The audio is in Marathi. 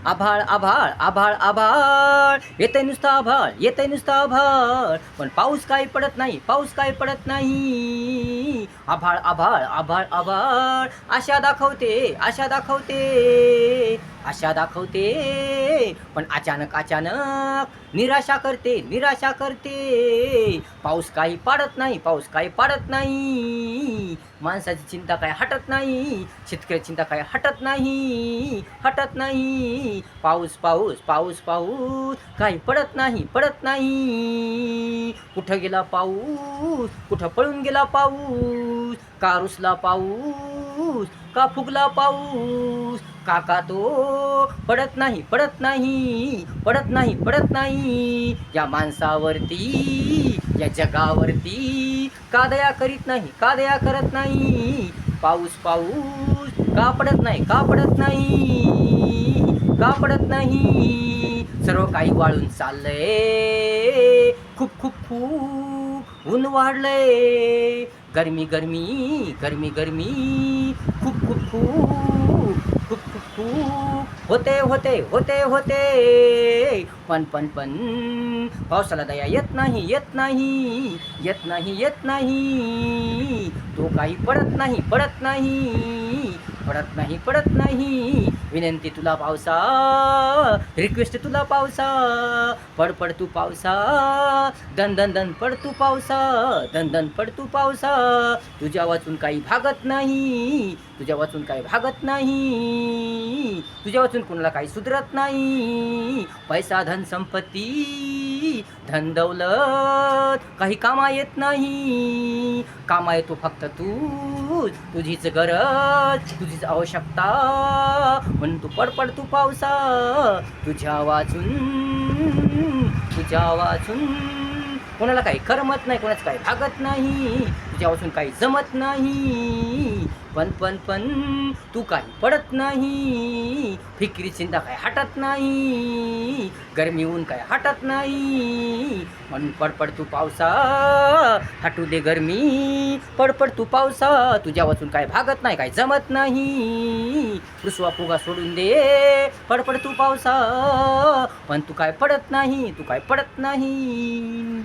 आभाळ आभाळ आभाळ आभाळ येतंय नुसतं आभाळ, येतंय नुसतं आभाळ, पण पाऊस काही पडत नाही, पाऊस काही पडत नाही. आभाळ आभाळ आभाळ आभाळ आशा दाखवते, आशा दाखवते, आशा दाखवते, पण अचानक अचानक निराशा करते, निराशा करते. पाऊस काही पाडत नाही, पाऊस काही पाडत नाही. माणसाची चिंता काय हटत नाही, शेतकऱ्याची चिंता काय हटत नाही, हटत नाही. पाऊस पाऊस पाऊस पाऊस काही पडत नाही, पडत नाही. कुठं गेला पाऊस, कुठं पळून गेला पाऊस, का रुसला पाऊस, का फुगला पाऊस, काका तो पडत नाही, पडत नाही, पडत नाही, पडत नाही. या माणसावरती, या जगावरती का दया करीत नाही, का दया करत नाही. पाऊस पाऊस का पडत नाही, का पडत नाही, का पडत नाही. सर्व काही वाळून चाललंय, खूप खूप खूप ऊन वाढलंय. गरमी गरमी गरमी गरमी खूप खूप खूप खूप खूप खूप होते होते होते होते. पण पावसाला दया येत नाही, येत नाही, येत नाही, येत नाही. तो काही पडत नाही, पडत नाही, पडत नाही, पडत नाही. विनंती तुला पावसा, रिक्वेस्ट तुला पावसा, पड पड तू पावसा, दन दन दन पड तू पावसा, दन दन पड तू पावसा. तुझ्या वाचून काही भागत नाही, तुझ्या वाचून काही भागत नाही, तुझ्या वाचून कोणाला काही सुधरत नाही. पैसा धन संपत्ती धन दौलत काही कामा येत नाही. कामा येतो फक्त तू, तुझीच गरज, तुझीच आवश्यकता. म्हणून तू पड तू पावसा, तुझ्या वाचून, तुझ्या वाचून कोणाला काही करमत नाही, कोणाचं काही भागत नाही, तुझ्या वाचून काही जमत नाही. पण तू काही पडत नाही, फिक्री चिंता काही हटत नाही, गरमी ऊन काही हटत नाही. म्हणून पड तू पावसा, हटू दे गरमी, पड तू पावसा. तुझ्या वाचून काही भागत नाही, काही जमत नाही. रुसवा फुगा सोडून दे, पड तू पावसा. पण तू काय पडत नाही, तू काय पडत नाही.